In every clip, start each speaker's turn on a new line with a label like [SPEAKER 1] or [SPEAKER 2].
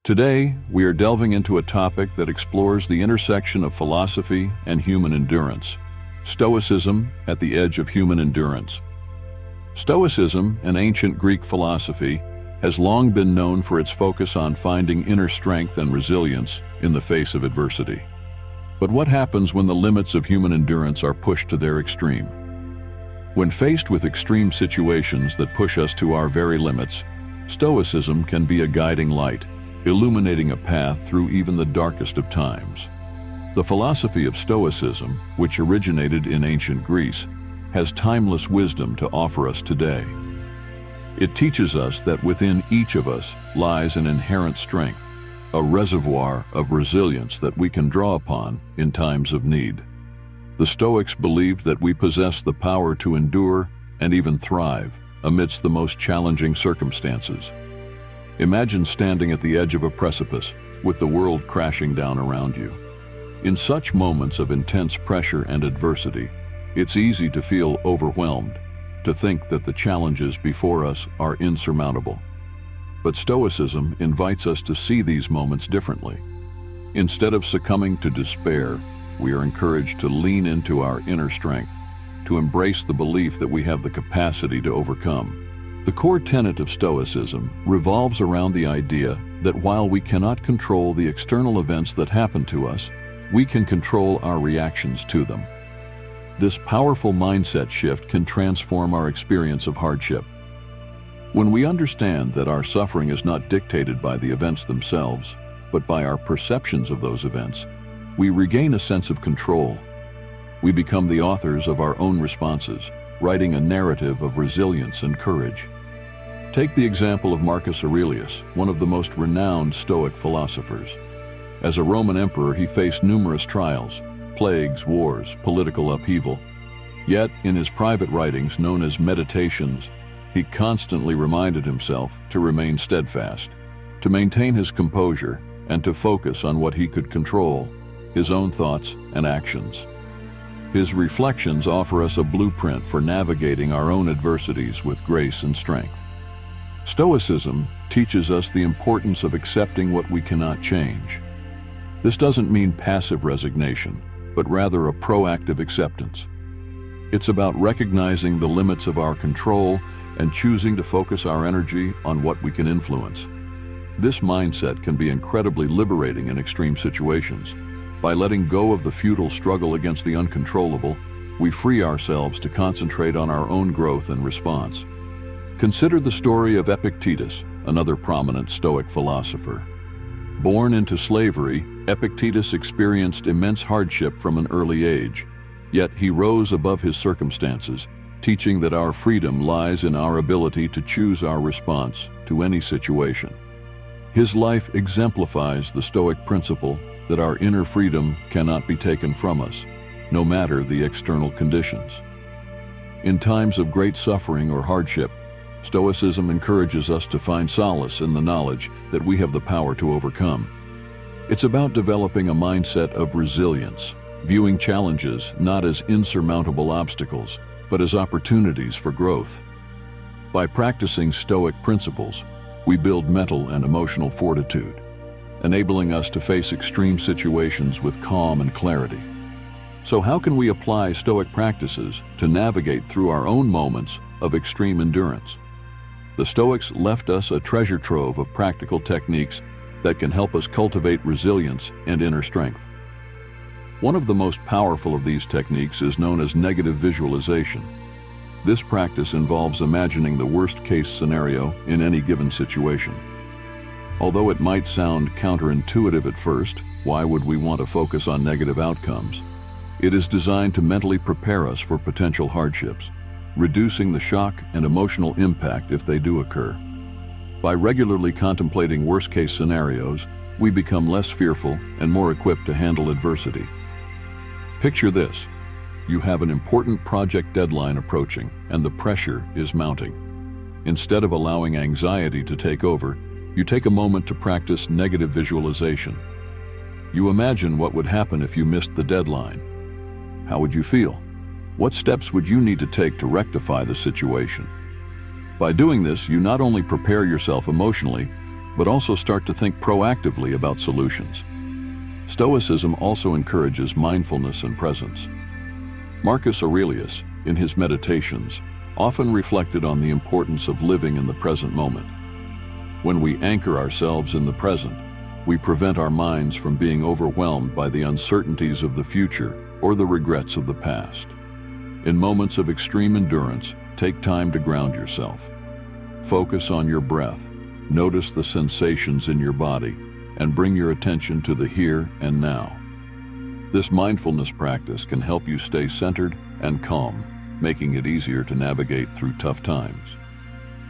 [SPEAKER 1] Today, we are delving into a topic that explores the intersection of philosophy and human endurance. Stoicism at the edge of human endurance. Stoicism, an ancient Greek philosophy, has long been known for its focus on finding inner strength and resilience in the face of adversity. But what happens when the limits of human endurance are pushed to their extreme? When faced with extreme situations that push us to our very limits, Stoicism can be a guiding light, illuminating a path through even the darkest of times. The philosophy of Stoicism, which originated in ancient Greece, has timeless wisdom to offer us today. It teaches us that within each of us lies an inherent strength, a reservoir of resilience that we can draw upon in times of need. The Stoics believed that we possess the power to endure and even thrive amidst the most challenging circumstances. Imagine standing at the edge of a precipice with the world crashing down around you. In such moments of intense pressure and adversity, it's easy to feel overwhelmed, to think that the challenges before us are insurmountable. But Stoicism invites us to see these moments differently. Instead of succumbing to despair, we are encouraged to lean into our inner strength, to embrace the belief that we have the capacity to overcome. The core tenet of Stoicism revolves around the idea that while we cannot control the external events that happen to us, we can control our reactions to them. This powerful mindset shift can transform our experience of hardship. When we understand that our suffering is not dictated by the events themselves, but by our perceptions of those events, we regain a sense of control. We become the authors of our own responses, writing a narrative of resilience and courage. Take the example of Marcus Aurelius, one of the most renowned Stoic philosophers. As a Roman emperor, he faced numerous trials, plagues, wars, political upheaval. Yet, in his private writings known as meditations, he constantly reminded himself to remain steadfast, to maintain his composure, and to focus on what he could control, his own thoughts and actions. His reflections offer us a blueprint for navigating our own adversities with grace and strength. Stoicism teaches us the importance of accepting what we cannot change. This doesn't mean passive resignation, but rather a proactive acceptance. It's about recognizing the limits of our control and choosing to focus our energy on what we can influence. This mindset can be incredibly liberating in extreme situations. By letting go of the futile struggle against the uncontrollable, we free ourselves to concentrate on our own growth and response. Consider the story of Epictetus, another prominent Stoic philosopher. Born into slavery, Epictetus experienced immense hardship from an early age, yet he rose above his circumstances, teaching that our freedom lies in our ability to choose our response to any situation. His life exemplifies the Stoic principle that our inner freedom cannot be taken from us, no matter the external conditions. In times of great suffering or hardship, Stoicism encourages us to find solace in the knowledge that we have the power to overcome. It's about developing a mindset of resilience, viewing challenges not as insurmountable obstacles, but as opportunities for growth. By practicing Stoic principles, we build mental and emotional fortitude, enabling us to face extreme situations with calm and clarity. So how can we apply Stoic practices to navigate through our own moments of extreme endurance? The Stoics left us a treasure trove of practical techniques that can help us cultivate resilience and inner strength. One of the most powerful of these techniques is known as negative visualization. This practice involves imagining the worst-case scenario in any given situation. Although it might sound counterintuitive at first, why would we want to focus on negative outcomes? It is designed to mentally prepare us for potential hardships, reducing the shock and emotional impact if they do occur. By regularly contemplating worst-case scenarios, we become less fearful and more equipped to handle adversity. Picture this. You have an important project deadline approaching, and the pressure is mounting. Instead of allowing anxiety to take over, you take a moment to practice negative visualization. You imagine what would happen if you missed the deadline. How would you feel? What steps would you need to take to rectify the situation? By doing this, you not only prepare yourself emotionally, but also start to think proactively about solutions. Stoicism also encourages mindfulness and presence. Marcus Aurelius, in his Meditations, often reflected on the importance of living in the present moment. When we anchor ourselves in the present, we prevent our minds from being overwhelmed by the uncertainties of the future or the regrets of the past. In moments of extreme endurance, take time to ground yourself. Focus on your breath, notice the sensations in your body, and bring your attention to the here and now. This mindfulness practice can help you stay centered and calm, making it easier to navigate through tough times.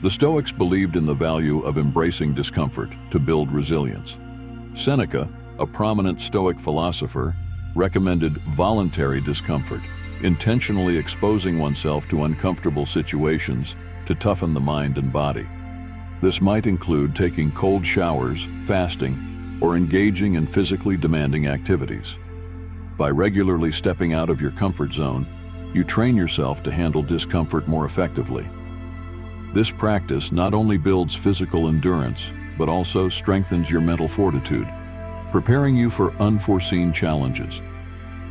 [SPEAKER 1] The Stoics believed in the value of embracing discomfort to build resilience. Seneca, a prominent Stoic philosopher, recommended voluntary discomfort, intentionally exposing oneself to uncomfortable situations to toughen the mind and body. This might include taking cold showers, fasting, or engaging in physically demanding activities. By regularly stepping out of your comfort zone, you train yourself to handle discomfort more effectively. This practice not only builds physical endurance, but also strengthens your mental fortitude, preparing you for unforeseen challenges.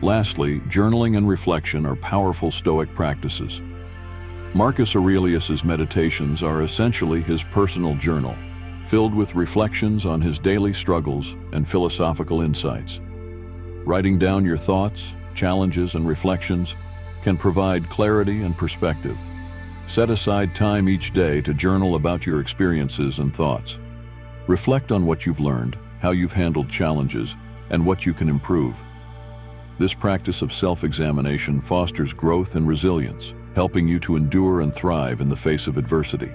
[SPEAKER 1] Lastly, journaling and reflection are powerful Stoic practices. Marcus Aurelius's Meditations are essentially his personal journal, filled with reflections on his daily struggles and philosophical insights. Writing down your thoughts, challenges, and reflections can provide clarity and perspective. Set aside time each day to journal about your experiences and thoughts. Reflect on what you've learned, how you've handled challenges, and what you can improve. This practice of self-examination fosters growth and resilience, helping you to endure and thrive in the face of adversity.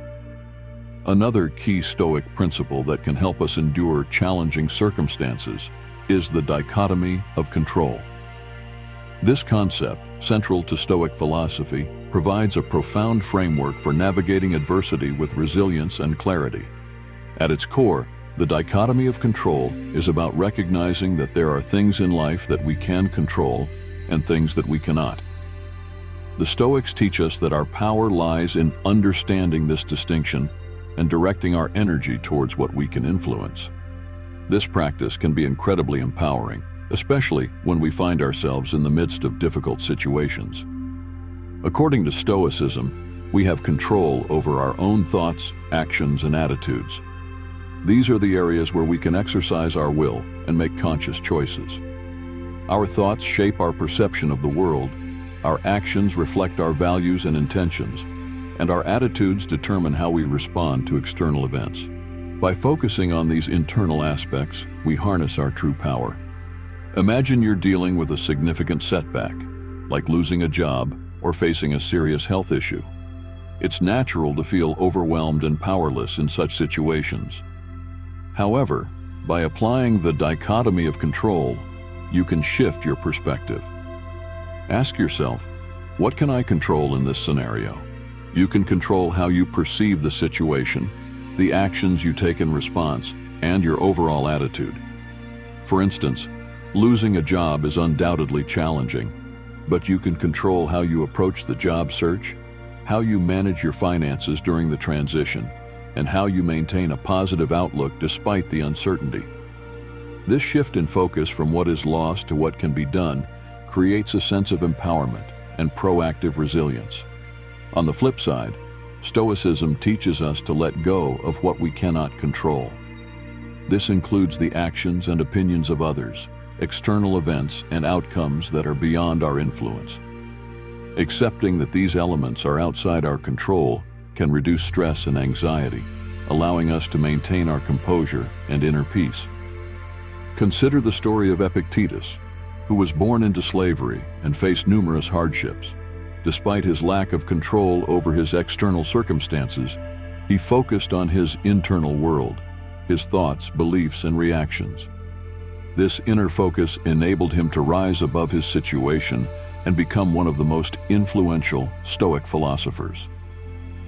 [SPEAKER 1] Another key Stoic principle that can help us endure challenging circumstances is the dichotomy of control. This concept, central to Stoic philosophy, provides a profound framework for navigating adversity with resilience and clarity. At its core, the dichotomy of control is about recognizing that there are things in life that we can control and things that we cannot. The Stoics teach us that our power lies in understanding this distinction and directing our energy towards what we can influence. This practice can be incredibly empowering, especially when we find ourselves in the midst of difficult situations. According to Stoicism, we have control over our own thoughts, actions, and attitudes. These are the areas where we can exercise our will and make conscious choices. Our thoughts shape our perception of the world, our actions reflect our values and intentions, and our attitudes determine how we respond to external events. By focusing on these internal aspects, we harness our true power. Imagine you're dealing with a significant setback, like losing a job or facing a serious health issue. It's natural to feel overwhelmed and powerless in such situations. However, by applying the dichotomy of control, you can shift your perspective. Ask yourself, what can I control in this scenario? You can control how you perceive the situation, the actions you take in response, and your overall attitude. For instance, losing a job is undoubtedly challenging, but you can control how you approach the job search, how you manage your finances during the transition, and how you maintain a positive outlook despite the uncertainty. This shift in focus from what is lost to what can be done creates a sense of empowerment and proactive resilience. On the flip side, Stoicism teaches us to let go of what we cannot control. This includes the actions and opinions of others, external events, and outcomes that are beyond our influence. Accepting that these elements are outside our control can reduce stress and anxiety, allowing us to maintain our composure and inner peace. Consider the story of Epictetus, who was born into slavery and faced numerous hardships. Despite his lack of control over his external circumstances, he focused on his internal world, his thoughts, beliefs, and reactions. This inner focus enabled him to rise above his situation and become one of the most influential Stoic philosophers.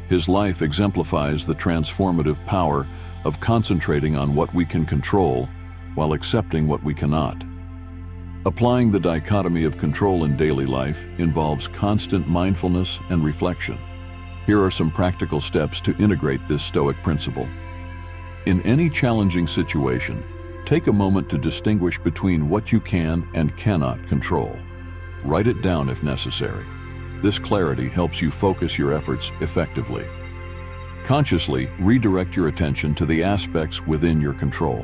[SPEAKER 1] His life exemplifies the transformative power of concentrating on what we can control while accepting what we cannot. Applying the dichotomy of control in daily life involves constant mindfulness and reflection. Here are some practical steps to integrate this Stoic principle. In any challenging situation, take a moment to distinguish between what you can and cannot control. Write it down if necessary. This clarity helps you focus your efforts effectively. Consciously redirect your attention to the aspects within your control.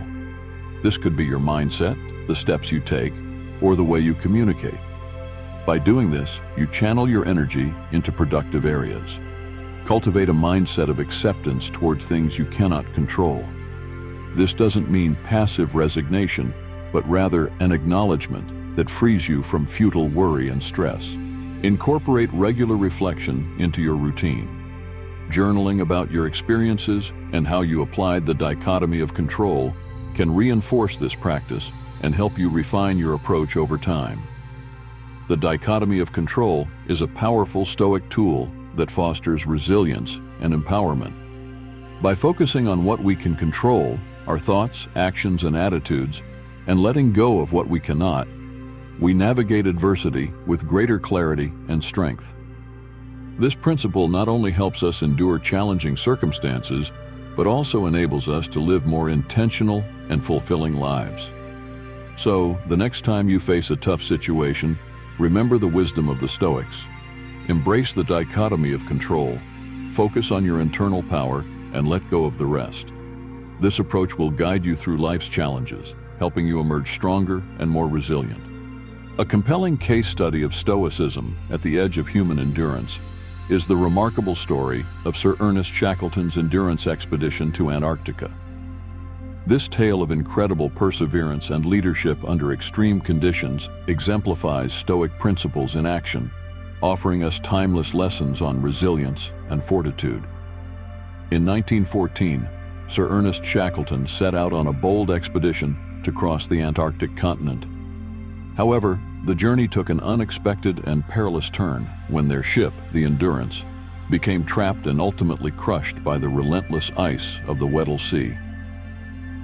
[SPEAKER 1] This could be your mindset, the steps you take, or the way you communicate. By doing this, you channel your energy into productive areas. Cultivate a mindset of acceptance toward things you cannot control. This doesn't mean passive resignation, but rather an acknowledgement that frees you from futile worry and stress. Incorporate regular reflection into your routine. Journaling about your experiences and how you applied the dichotomy of control can reinforce this practice and help you refine your approach over time. The dichotomy of control is a powerful Stoic tool that fosters resilience and empowerment. By focusing on what we can control, our thoughts, actions, and attitudes, and letting go of what we cannot, we navigate adversity with greater clarity and strength. This principle not only helps us endure challenging circumstances, but also enables us to live more intentional and fulfilling lives. So, the next time you face a tough situation, remember the wisdom of the Stoics. Embrace the dichotomy of control, focus on your internal power, and let go of the rest. This approach will guide you through life's challenges, helping you emerge stronger and more resilient. A compelling case study of Stoicism at the edge of human endurance is the remarkable story of Sir Ernest Shackleton's endurance expedition to Antarctica. This tale of incredible perseverance and leadership under extreme conditions exemplifies Stoic principles in action, offering us timeless lessons on resilience and fortitude. In 1914, Sir Ernest Shackleton set out on a bold expedition to cross the Antarctic continent. However, the journey took an unexpected and perilous turn when their ship, the Endurance, became trapped and ultimately crushed by the relentless ice of the Weddell Sea.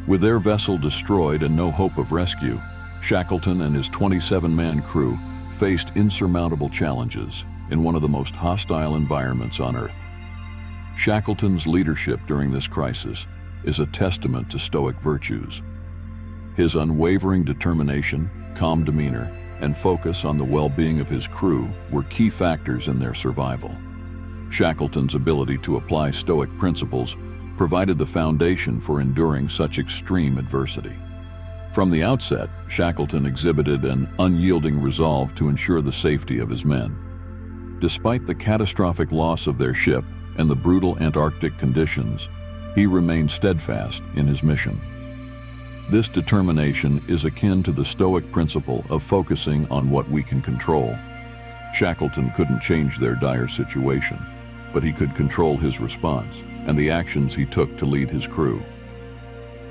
[SPEAKER 1] With their vessel destroyed and no hope of rescue, Shackleton and his 27-man crew faced insurmountable challenges in one of the most hostile environments on Earth. Shackleton's leadership during this crisis is a testament to Stoic virtues. His unwavering determination, calm demeanor, and focus on the well-being of his crew were key factors in their survival. Shackleton's ability to apply Stoic principles provided the foundation for enduring such extreme adversity. From the outset, Shackleton exhibited an unyielding resolve to ensure the safety of his men. Despite the catastrophic loss of their ship and the brutal Antarctic conditions, he remained steadfast in his mission. This determination is akin to the Stoic principle of focusing on what we can control. Shackleton couldn't change their dire situation, but he could control his response and the actions he took to lead his crew.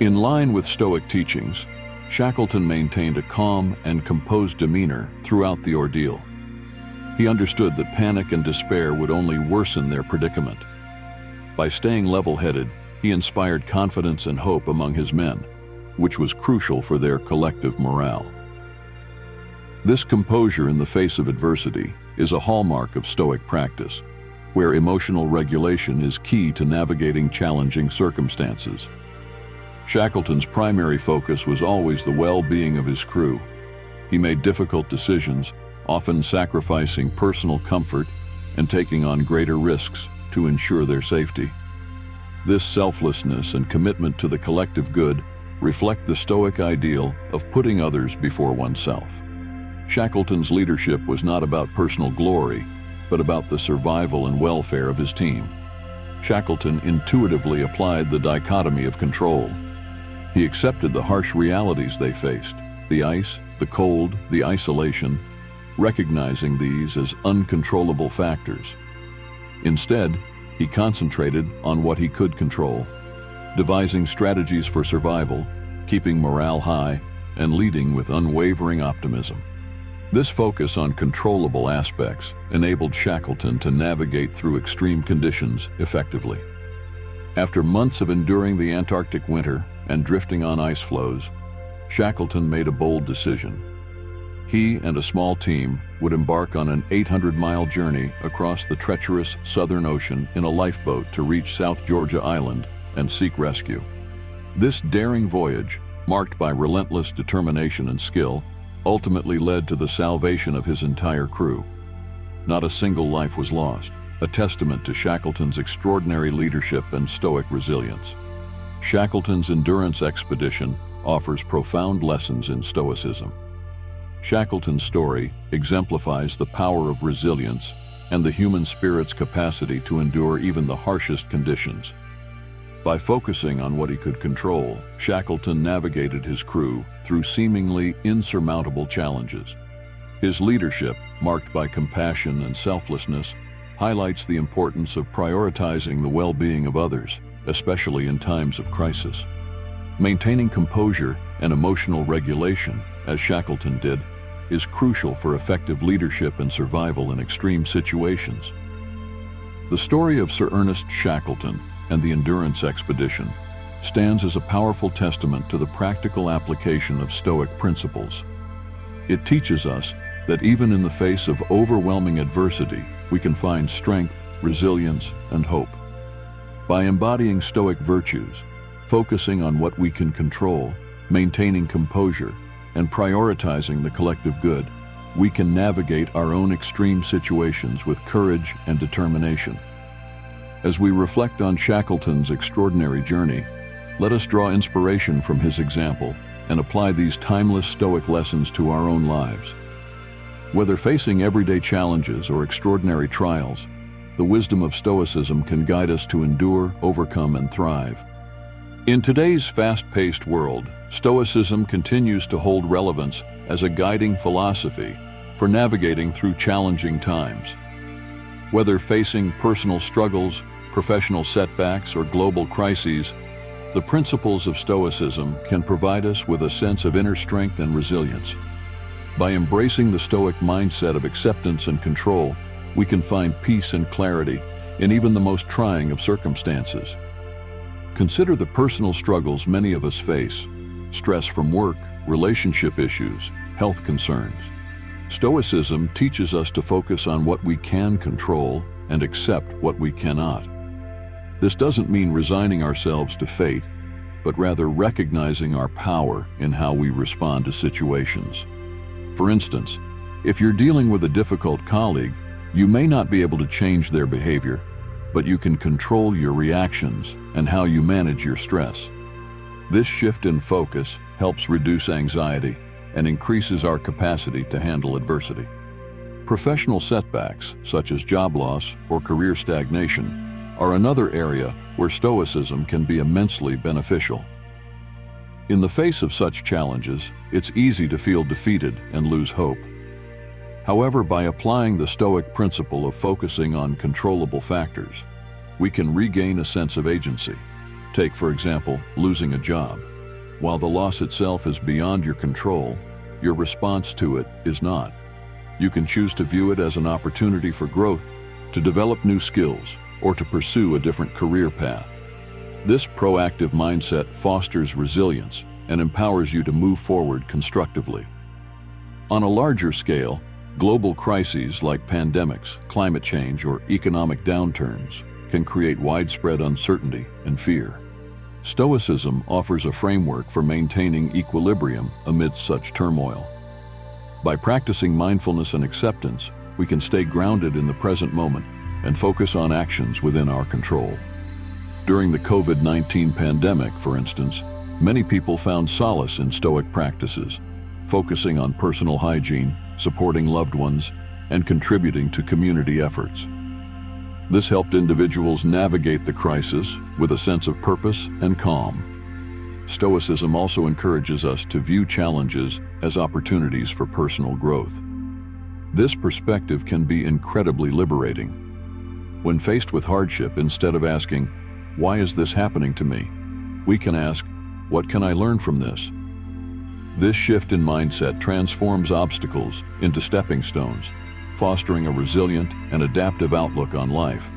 [SPEAKER 1] In line with Stoic teachings, Shackleton maintained a calm and composed demeanor throughout the ordeal. He understood that panic and despair would only worsen their predicament. By staying level-headed, he inspired confidence and hope among his men, which was crucial for their collective morale. This composure in the face of adversity is a hallmark of Stoic practice, where emotional regulation is key to navigating challenging circumstances. Shackleton's primary focus was always the well-being of his crew. He made difficult decisions, often sacrificing personal comfort and taking on greater risks to ensure their safety. This selflessness and commitment to the collective good reflect the Stoic ideal of putting others before oneself. Shackleton's leadership was not about personal glory, but about the survival and welfare of his team. Shackleton intuitively applied the dichotomy of control. He accepted the harsh realities they faced, the ice, the cold, the isolation, recognizing these as uncontrollable factors. Instead, he concentrated on what he could control, devising strategies for survival, keeping morale high, and leading with unwavering optimism. This focus on controllable aspects enabled Shackleton to navigate through extreme conditions effectively. After months of enduring the Antarctic winter and drifting on ice floes, Shackleton made a bold decision. He and a small team would embark on an 800-mile journey across the treacherous Southern Ocean in a lifeboat to reach South Georgia Island and seek rescue. This daring voyage, marked by relentless determination and skill, ultimately led to the salvation of his entire crew. Not a single life was lost, a testament to Shackleton's extraordinary leadership and stoic resilience. Shackleton's endurance expedition offers profound lessons in Stoicism. Shackleton's story exemplifies the power of resilience and the human spirit's capacity to endure even the harshest conditions. By focusing on what he could control, Shackleton navigated his crew through seemingly insurmountable challenges. His leadership, marked by compassion and selflessness, highlights the importance of prioritizing the well-being of others, especially in times of crisis. Maintaining composure and emotional regulation, as Shackleton did, is crucial for effective leadership and survival in extreme situations. The story of Sir Ernest Shackleton and the endurance expedition stands as a powerful testament to the practical application of Stoic principles. It teaches us that even in the face of overwhelming adversity, we can find strength, resilience, and hope. By embodying Stoic virtues, focusing on what we can control, maintaining composure, and prioritizing the collective good, we can navigate our own extreme situations with courage and determination. As we reflect on Shackleton's extraordinary journey, let us draw inspiration from his example and apply these timeless Stoic lessons to our own lives. Whether facing everyday challenges or extraordinary trials, the wisdom of Stoicism can guide us to endure, overcome, and thrive. In today's fast-paced world, Stoicism continues to hold relevance as a guiding philosophy for navigating through challenging times. Whether facing personal struggles, professional setbacks, or global crises, the principles of Stoicism can provide us with a sense of inner strength and resilience. By embracing the Stoic mindset of acceptance and control, we can find peace and clarity in even the most trying of circumstances. Consider the personal struggles many of us face: stress from work, relationship issues, health concerns. Stoicism teaches us to focus on what we can control and accept what we cannot. This doesn't mean resigning ourselves to fate, but rather recognizing our power in how we respond to situations. For instance, if you're dealing with a difficult colleague, you may not be able to change their behavior, but you can control your reactions and how you manage your stress. This shift in focus helps reduce anxiety and increases our capacity to handle adversity. Professional setbacks, such as job loss or career stagnation, are another area where Stoicism can be immensely beneficial. In the face of such challenges, it's easy to feel defeated and lose hope. However, by applying the Stoic principle of focusing on controllable factors, we can regain a sense of agency. Take, for example, losing a job. While the loss itself is beyond your control, your response to it is not. You can choose to view it as an opportunity for growth, to develop new skills, or to pursue a different career path. This proactive mindset fosters resilience and empowers you to move forward constructively. On a larger scale, global crises like pandemics, climate change, or economic downturns can create widespread uncertainty and fear. Stoicism offers a framework for maintaining equilibrium amidst such turmoil. By practicing mindfulness and acceptance, we can stay grounded in the present moment and focus on actions within our control. During the COVID-19 pandemic, for instance, many people found solace in Stoic practices, focusing on personal hygiene, supporting loved ones, and contributing to community efforts. This helped individuals navigate the crisis with a sense of purpose and calm. Stoicism also encourages us to view challenges as opportunities for personal growth. This perspective can be incredibly liberating. When faced with hardship, instead of asking, "Why is this happening to me?" we can ask, "What can I learn from this?" This shift in mindset transforms obstacles into stepping stones, fostering a resilient and adaptive outlook on life.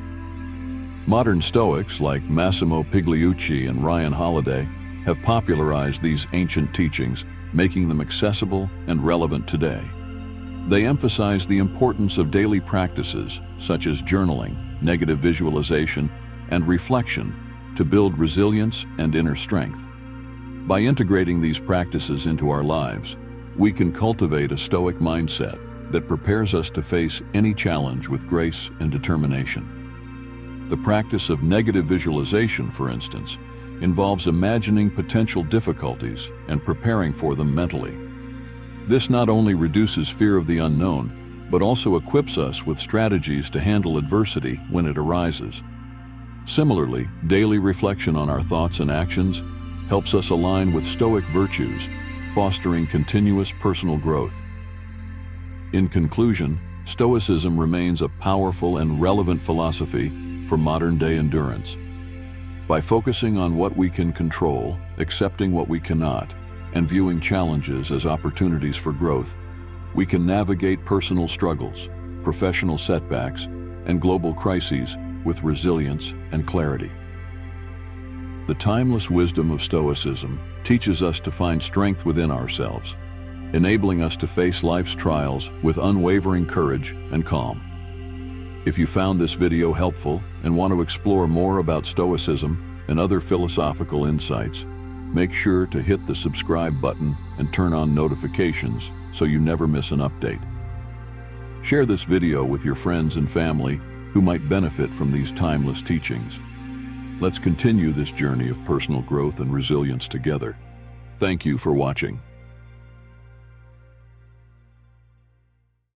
[SPEAKER 1] Modern Stoics like Massimo Pigliucci and Ryan Holiday have popularized these ancient teachings, making them accessible and relevant today. They emphasize the importance of daily practices such as journaling, negative visualization, and reflection to build resilience and inner strength. By integrating these practices into our lives, we can cultivate a Stoic mindset that prepares us to face any challenge with grace and determination. The practice of negative visualization, for instance, involves imagining potential difficulties and preparing for them mentally. This not only reduces fear of the unknown, but also equips us with strategies to handle adversity when it arises. Similarly, daily reflection on our thoughts and actions helps us align with Stoic virtues, fostering continuous personal growth. In conclusion, Stoicism remains a powerful and relevant philosophy for modern-day endurance. By focusing on what we can control, accepting what we cannot, and viewing challenges as opportunities for growth, we can navigate personal struggles, professional setbacks, and global crises with resilience and clarity. The timeless wisdom of Stoicism teaches us to find strength within ourselves, enabling us to face life's trials with unwavering courage and calm. If you found this video helpful and want to explore more about Stoicism and other philosophical insights, make sure to hit the subscribe button and turn on notifications so you never miss an update. Share this video with your friends and family who might benefit from these timeless teachings. Let's continue this journey of personal growth and resilience together. Thank you for watching.